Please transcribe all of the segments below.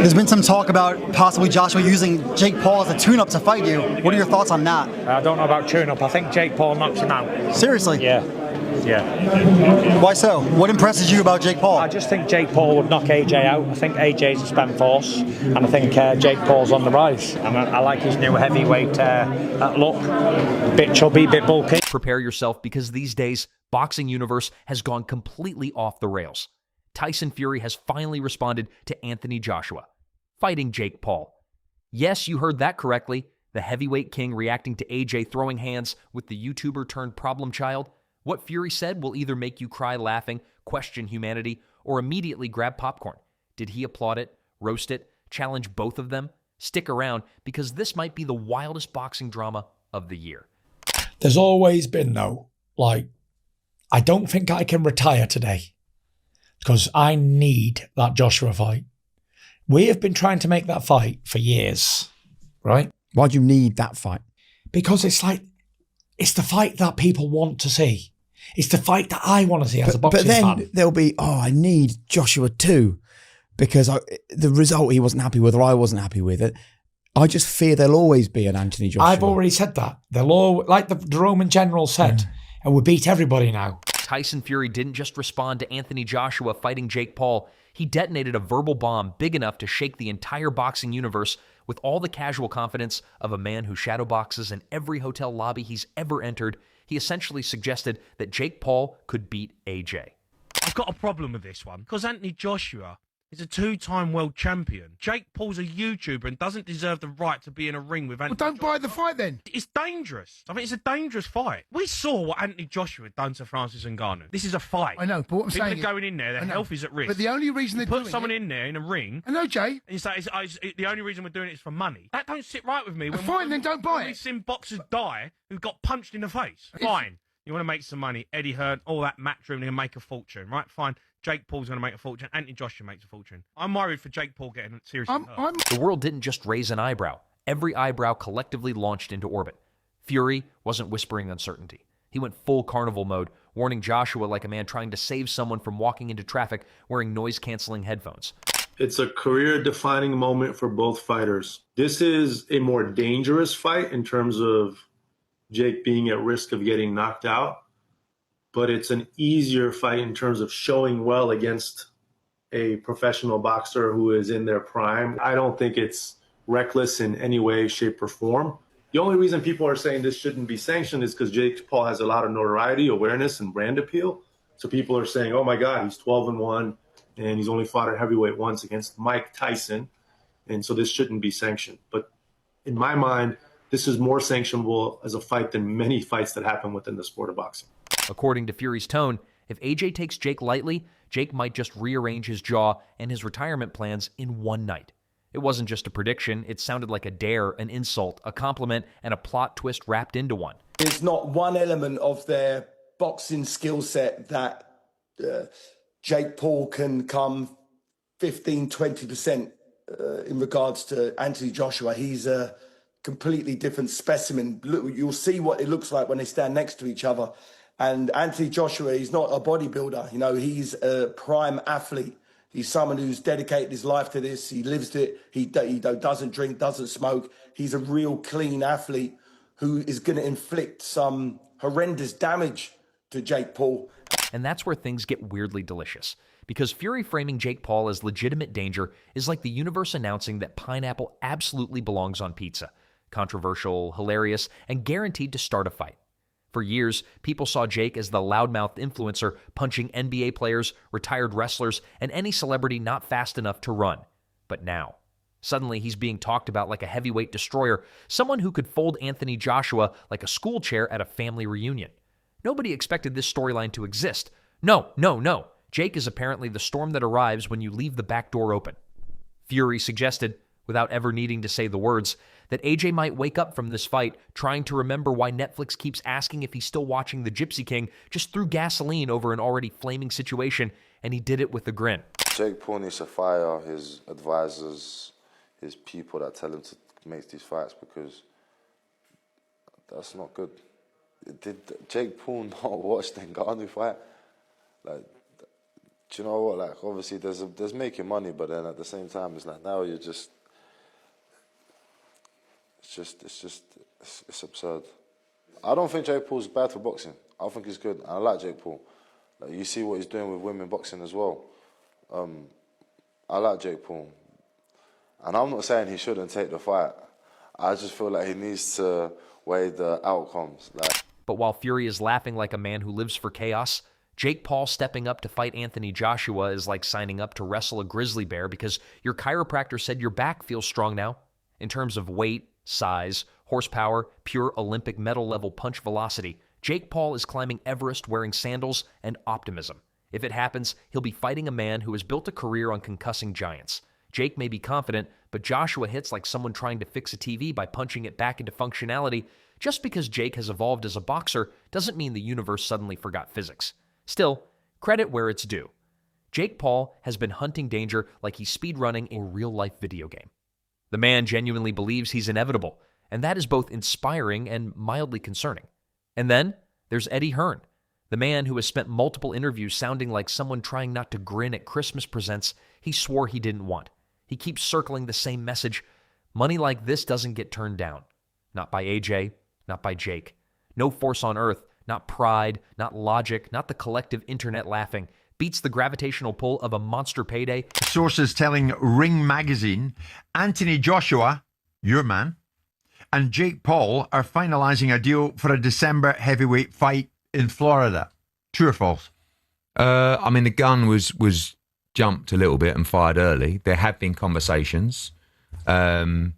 There's been some talk about possibly Joshua using Jake Paul as a tune-up to fight you. What are your thoughts on that? I don't know about tune-up. I think Jake Paul knocks him out. Seriously? Yeah. Why so? What impresses you about Jake Paul? I just think Jake Paul would knock AJ out. I think AJ's a spent force, and I think Jake Paul's on the rise. And I like his new heavyweight look. Bit chubby, bit bulky. Prepare yourself, because these days, boxing universe has gone completely off the rails. Tyson Fury has finally responded to Anthony Joshua, fighting Jake Paul. Yes, you heard that correctly. The heavyweight king reacting to AJ throwing hands with the YouTuber turned problem child. What Fury said will either make you cry laughing, question humanity, or immediately grab popcorn. Did he applaud it, roast it, challenge both of them? Stick around, because this might be the wildest boxing drama of the year. There's always been, though, I don't think I can retire today because I need that Joshua fight. We have been trying to make that fight for years, right? Why do you need that fight? Because it's the fight that people want to see. It's the fight that I want to see as a boxing fan. But then there'll be, I need Joshua too, because the result he wasn't happy with, or I wasn't happy with it. I just fear there'll always be an Anthony Joshua. I've already said that. They'll all, like the Roman general said, and we beat everybody now. Tyson Fury didn't just respond to Anthony Joshua fighting Jake Paul. He detonated a verbal bomb big enough to shake the entire boxing universe with all the casual confidence of a man who shadowboxes in every hotel lobby he's ever entered. He essentially suggested that Jake Paul could beat AJ. I've got a problem with this one, because Anthony Joshua is a two-time world champion. Jake Paul's a YouTuber and doesn't deserve the right to be in a ring with Anthony Well, don't buy the fight then. It's dangerous. I mean, it's a dangerous fight. We saw what Anthony Joshua had done to Francis Ngannou. This is a fight. I know, but what I'm People saying are going in there, their health is at risk. But the only reason they put someone in there in a ring. I know, Jay. And you say the only reason we're doing it is for money. That don't sit right with me. Fine, then don't buy it. We've seen boxers die who got punched in the face. Fine. You want to make some money. Eddie Hearn, all that matchroom, and make a fortune, right? Fine. Jake Paul's going to make a fortune. Anthony Joshua makes a fortune. I'm worried for Jake Paul getting seriously hurt. The world didn't just raise an eyebrow. Every eyebrow collectively launched into orbit. Fury wasn't whispering uncertainty. He went full carnival mode, warning Joshua like a man trying to save someone from walking into traffic wearing noise-canceling headphones. It's a career-defining moment for both fighters. This is a more dangerous fight in terms of Jake being at risk of getting knocked out, but it's an easier fight in terms of showing well against a professional boxer who is in their prime. I don't think it's reckless in any way, shape, or form. The only reason people are saying this shouldn't be sanctioned is because Jake Paul has a lot of notoriety, awareness, and brand appeal. So people are saying, oh my God, he's 12-1, and he's only fought at heavyweight once against Mike Tyson, and so this shouldn't be sanctioned. But in my mind, this is more sanctionable as a fight than many fights that happen within the sport of boxing. According to Fury's tone, if AJ takes Jake lightly, Jake might just rearrange his jaw and his retirement plans in one night. It wasn't just a prediction. It sounded like a dare, an insult, a compliment, and a plot twist wrapped into one. There's not one element of their boxing skill set that Jake Paul can come 15, 20% in regards to Anthony Joshua. He's a completely different specimen. Look, you'll see what it looks like when they stand next to each other. And Anthony Joshua, he's not a bodybuilder. You know, he's a prime athlete. He's someone who's dedicated his life to this. He lives it. He doesn't drink, doesn't smoke. He's a real clean athlete who is going to inflict some horrendous damage to Jake Paul. And that's where things get weirdly delicious. Because Fury framing Jake Paul as legitimate danger is like the universe announcing that pineapple absolutely belongs on pizza. Controversial, hilarious, and guaranteed to start a fight. For years, people saw Jake as the loudmouth influencer punching NBA players, retired wrestlers, and any celebrity not fast enough to run. But now, suddenly he's being talked about like a heavyweight destroyer, someone who could fold Anthony Joshua like a school chair at a family reunion. Nobody expected this storyline to exist. No. Jake is apparently the storm that arrives when you leave the back door open. Fury suggested, without ever needing to say the words, that AJ might wake up from this fight trying to remember why Netflix keeps asking if he's still watching The Gypsy King, just threw gasoline over an already flaming situation, and he did it with a grin. Jake Paul needs to fire his advisors, his people that tell him to make these fights, because that's not good. Did Jake Paul not watch the Ngannou fight? Like, do you know what? Like, obviously, there's making money, but then at the same time, it's like now it's absurd. I don't think Jake Paul's bad for boxing. I think he's good. I like Jake Paul. Like, you see what he's doing with women boxing as well. I like Jake Paul, and I'm not saying he shouldn't take the fight. I just feel like he needs to weigh the outcomes. But while Fury is laughing like a man who lives for chaos, Jake Paul stepping up to fight Anthony Joshua is like signing up to wrestle a grizzly bear because your chiropractor said your back feels strong now. In terms of weight, size, horsepower, pure Olympic medal level punch velocity, Jake Paul is climbing Everest wearing sandals and optimism. If it happens, he'll be fighting a man who has built a career on concussing giants. Jake may be confident, but Joshua hits like someone trying to fix a TV by punching it back into functionality. Just because Jake has evolved as a boxer doesn't mean the universe suddenly forgot physics. Still, credit where it's due. Jake Paul has been hunting danger like he's speedrunning a real-life video game. The man genuinely believes he's inevitable, and that is both inspiring and mildly concerning. And then there's Eddie Hearn, the man who has spent multiple interviews sounding like someone trying not to grin at Christmas presents he swore he didn't want. He keeps circling the same message. Money like this doesn't get turned down. Not by AJ, not by Jake. No force on earth, not pride, not logic, not the collective internet laughing, beats the gravitational pull of a monster payday. Sources telling Ring Magazine, Anthony Joshua, your man, and Jake Paul are finalising a deal for a December heavyweight fight in Florida. True or false? I mean, the gun was jumped a little bit and fired early. There have been conversations. For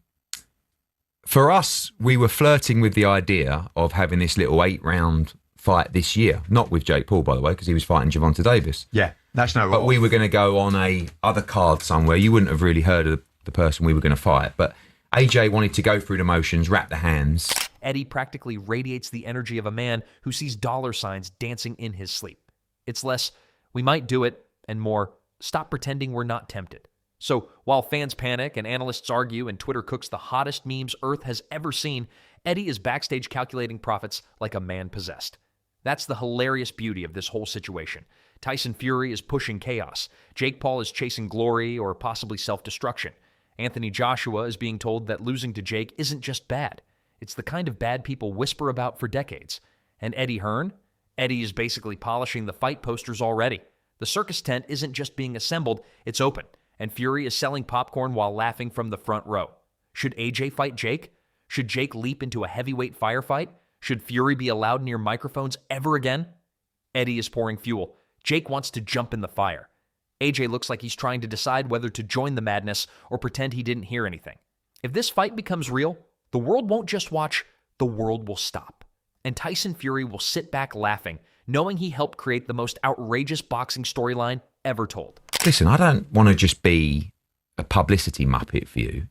us, we were flirting with the idea of having this little 8-round fight this year. Not with Jake Paul, by the way, because he was fighting Gervonta Davis. Yeah, that's not. But we were going to go on a other card somewhere. You wouldn't have really heard of the person we were going to fight. But AJ wanted to go through the motions, wrap the hands. Eddie practically radiates the energy of a man who sees dollar signs dancing in his sleep. It's less, we might do it, and more, stop pretending we're not tempted. So while fans panic and analysts argue and Twitter cooks the hottest memes Earth has ever seen, Eddie is backstage calculating profits like a man possessed. That's the hilarious beauty of this whole situation. Tyson Fury is pushing chaos. Jake Paul is chasing glory or possibly self-destruction. Anthony Joshua is being told that losing to Jake isn't just bad. It's the kind of bad people whisper about for decades. And Eddie Hearn? Eddie is basically polishing the fight posters already. The circus tent isn't just being assembled, it's open. And Fury is selling popcorn while laughing from the front row. Should AJ fight Jake? Should Jake leap into a heavyweight firefight? Should Fury be allowed near microphones ever again? Eddie is pouring fuel. Jake wants to jump in the fire. AJ looks like he's trying to decide whether to join the madness or pretend he didn't hear anything. If this fight becomes real, the world won't just watch, the world will stop. And Tyson Fury will sit back laughing, knowing he helped create the most outrageous boxing storyline ever told. Listen, I don't want to just be a publicity muppet for you,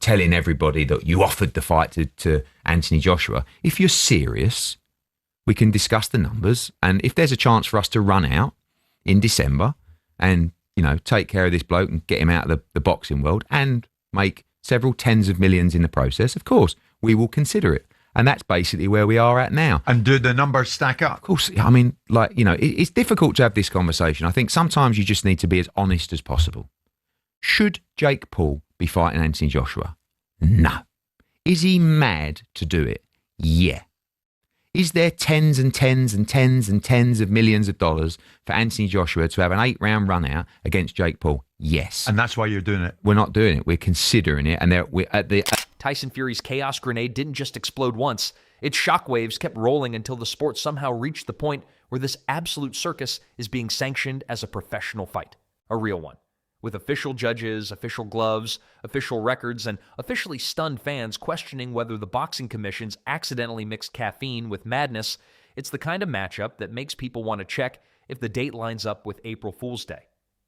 telling everybody that you offered the fight to Anthony Joshua. If you're serious, we can discuss the numbers. And if there's a chance for us to run out in December and, take care of this bloke and get him out of the boxing world and make several tens of millions in the process, of course, we will consider it. And that's basically where we are at now. And do the numbers stack up? Of course. I mean, it's difficult to have this conversation. I think sometimes you just need to be as honest as possible. Should Jake Paul be fighting Anthony Joshua? No. Is he mad to do it? Yeah. Is there tens and tens and tens and tens of millions of dollars for Anthony Joshua to have an 8-round run out against Jake Paul? Yes. And that's why you're doing it? We're not doing it. We're considering it. And we're at the... Tyson Fury's chaos grenade didn't just explode once. Its shockwaves kept rolling until the sport somehow reached the point where this absolute circus is being sanctioned as a professional fight. A real one. With official judges, official gloves, official records, and officially stunned fans questioning whether the boxing commissions accidentally mixed caffeine with madness, it's the kind of matchup that makes people want to check if the date lines up with April Fool's Day.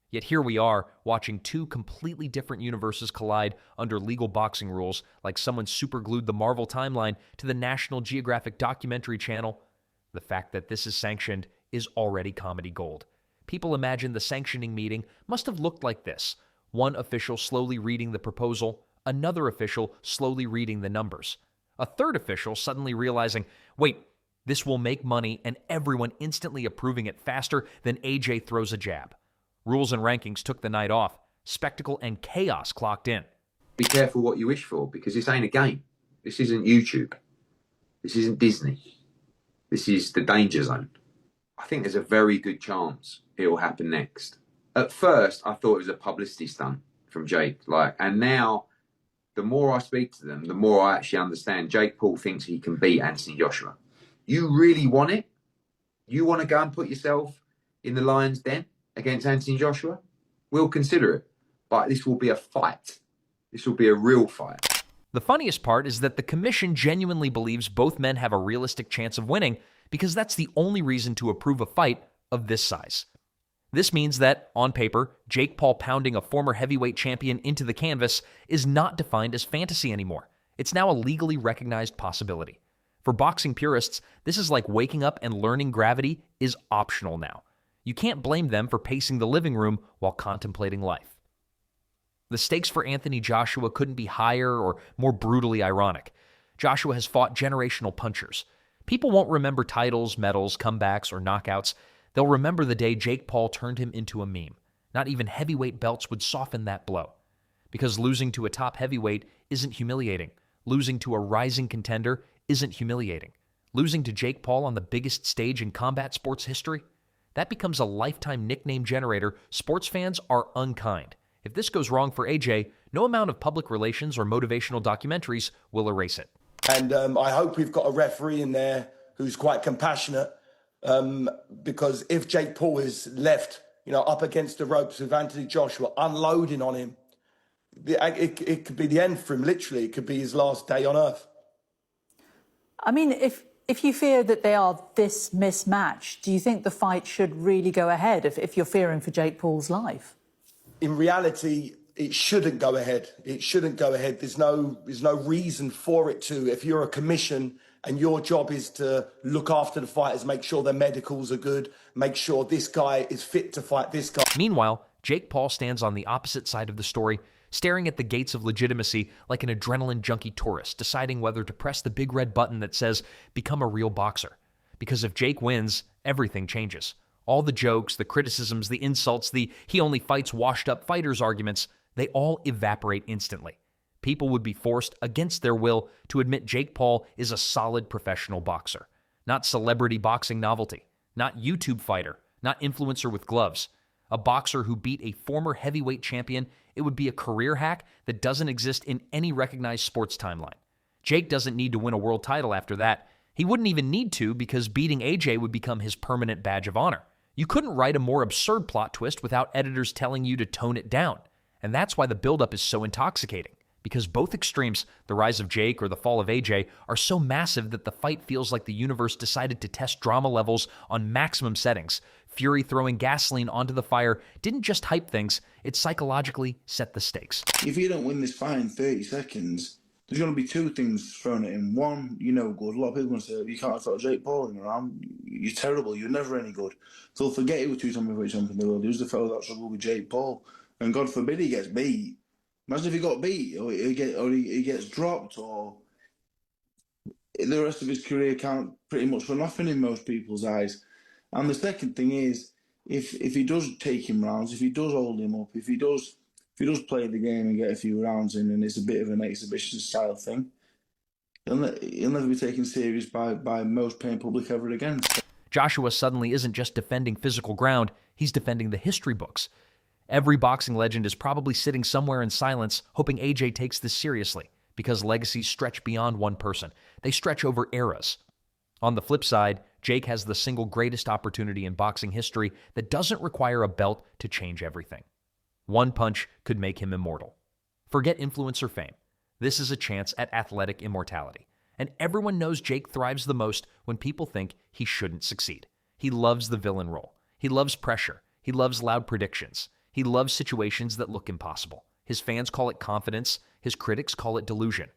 Yet here we are, watching two completely different universes collide under legal boxing rules, like someone superglued the Marvel timeline to the National Geographic documentary channel. The fact that this is sanctioned is already comedy gold. People imagine the sanctioning meeting must have looked like this. One official slowly reading the proposal, another official slowly reading the numbers. A third official suddenly realizing, wait, this will make money, and everyone instantly approving it faster than AJ throws a jab. Rules and rankings took the night off. Spectacle and chaos clocked in. Be careful what you wish for, because this ain't a game. This isn't YouTube. This isn't Disney. This is the danger zone. I think there's a very good chance it will happen next. At first, I thought it was a publicity stunt from Jake. And now, the more I speak to them, the more I actually understand Jake Paul thinks he can beat Anthony Joshua. You really want it? You want to go and put yourself in the lion's den against Anthony Joshua? We'll consider it. But this will be a fight. This will be a real fight. The funniest part is that the commission genuinely believes both men have a realistic chance of winning because that's the only reason to approve a fight of this size. This means that, on paper, Jake Paul pounding a former heavyweight champion into the canvas is not defined as fantasy anymore. It's now a legally recognized possibility. For boxing purists, this is like waking up and learning gravity is optional now. You can't blame them for pacing the living room while contemplating life. The stakes for Anthony Joshua couldn't be higher or more brutally ironic. Joshua has fought generational punchers. People won't remember titles, medals, comebacks, or knockouts. They'll remember the day Jake Paul turned him into a meme. Not even heavyweight belts would soften that blow. Because losing to a top heavyweight isn't humiliating. Losing to a rising contender isn't humiliating. Losing to Jake Paul on the biggest stage in combat sports history? That becomes a lifetime nickname generator. Sports fans are unkind. If this goes wrong for AJ, no amount of public relations or motivational documentaries will erase it. And I hope we've got a referee in there who's quite compassionate, because if Jake Paul is left, up against the ropes with Anthony Joshua, unloading on him, it could be the end for him, literally. It could be his last day on earth. I mean, if you fear that they are this mismatched, do you think the fight should really go ahead if you're fearing for Jake Paul's life? In reality, it shouldn't go ahead. It shouldn't go ahead. There's no reason for it to. If you're a commission and your job is to look after the fighters, make sure their medicals are good, make sure this guy is fit to fight this guy. Meanwhile, Jake Paul stands on the opposite side of the story, staring at the gates of legitimacy like an adrenaline junkie tourist, deciding whether to press the big red button that says, become a real boxer. Because if Jake wins, everything changes. All the jokes, the criticisms, the insults, the he only fights washed-up fighters arguments, they all evaporate instantly. People would be forced, against their will, to admit Jake Paul is a solid professional boxer. Not celebrity boxing novelty. Not YouTube fighter. Not influencer with gloves. A boxer who beat a former heavyweight champion. It would be a career hack that doesn't exist in any recognized sports timeline. Jake doesn't need to win a world title after that. He wouldn't even need to, because beating AJ would become his permanent badge of honor. You couldn't write a more absurd plot twist without editors telling you to tone it down. And that's why the buildup is so intoxicating. Because both extremes, the rise of Jake or the fall of AJ, are so massive that the fight feels like the universe decided to test drama levels on maximum settings. Fury throwing gasoline onto the fire didn't just hype things, it psychologically set the stakes. If you don't win this fight in 30 seconds, there's going to be two things thrown at him. One, you're no good. A lot of people are going to say, you can't throw Jake Paul in around. You're terrible. You're never any good. So they'll forget he was two-time heavyweight champion in the world. He was the fellow that struggled with Jake Paul. And God forbid he gets beat. Imagine if he got beat, or he gets dropped, or the rest of his career count pretty much for nothing in most people's eyes. And the second thing is, if he does take him rounds, if he does hold him up, if he does play the game and get a few rounds in, and it's a bit of an exhibition style thing, he'll never be taken serious by most paying public ever again. Joshua suddenly isn't just defending physical ground, he's defending the history books. Every boxing legend is probably sitting somewhere in silence, hoping AJ takes this seriously, because legacies stretch beyond one person. They stretch over eras. On the flip side, Jake has the single greatest opportunity in boxing history that doesn't require a belt to change everything. One punch could make him immortal. Forget influencer fame. This is a chance at athletic immortality. And everyone knows Jake thrives the most when people think he shouldn't succeed. He loves the villain role. He loves pressure. He loves loud predictions. He loves situations that look impossible. His fans call it confidence. His critics call it delusion.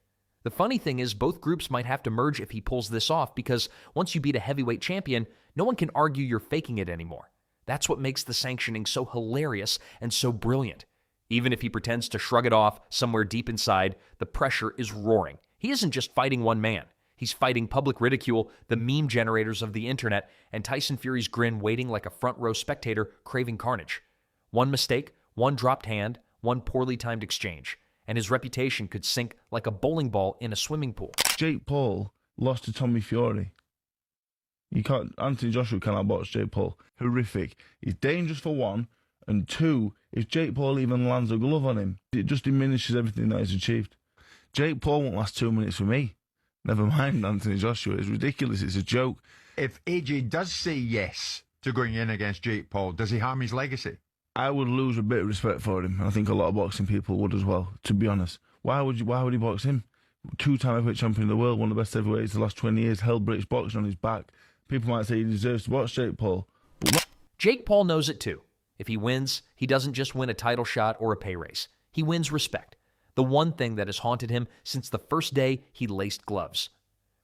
The funny thing is, both groups might have to merge if he pulls this off, because once you beat a heavyweight champion, no one can argue you're faking it anymore. That's what makes the sanctioning so hilarious and so brilliant. Even if he pretends to shrug it off somewhere deep inside, the pressure is roaring. He isn't just fighting one man. He's fighting public ridicule, the meme generators of the internet, and Tyson Fury's grin waiting like a front row spectator craving carnage. One mistake, one dropped hand, one poorly timed exchange, and his reputation could sink like a bowling ball in a swimming pool. Jake Paul lost to Tommy Fury. Anthony Joshua cannot box Jake Paul. Horrific. He's dangerous for one, and two, if Jake Paul even lands a glove on him, it just diminishes everything that he's achieved. Jake Paul won't last 2 minutes for me. Never mind Anthony Joshua. It's ridiculous. It's a joke. If AJ does say yes to going in against Jake Paul, does he harm his legacy? I would lose a bit of respect for him. I think a lot of boxing people would as well, to be honest. Why would he box him? 2-time heavyweight champion of the world, one of the best heavyweights the last 20 years, held British boxing on his back. People might say he deserves to box Jake Paul. Jake Paul knows it too. If he wins, he doesn't just win a title shot or a pay raise. He wins respect. The one thing that has haunted him since the first day he laced gloves.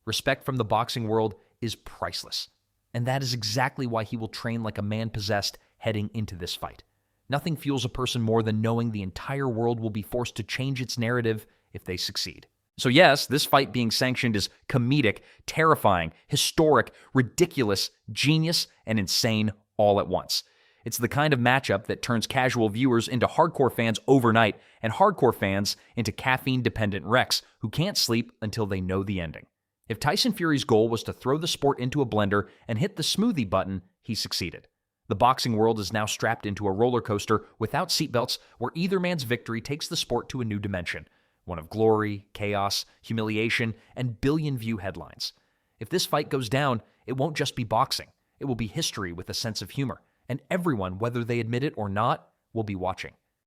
Respect from the boxing world is priceless. And that is exactly why he will train like a man possessed heading into this fight. Nothing fuels a person more than knowing the entire world will be forced to change its narrative if they succeed. So yes, this fight being sanctioned is comedic, terrifying, historic, ridiculous, genius, and insane all at once. It's the kind of matchup that turns casual viewers into hardcore fans overnight and hardcore fans into caffeine-dependent wrecks who can't sleep until they know the ending. If Tyson Fury's goal was to throw the sport into a blender and hit the smoothie button, he succeeded. The boxing world is now strapped into a roller coaster without seatbelts where either man's victory takes the sport to a new dimension. One of glory, chaos, humiliation, and billion-view headlines. If this fight goes down, it won't just be boxing. It will be history with a sense of humor. And everyone, whether they admit it or not, will be watching.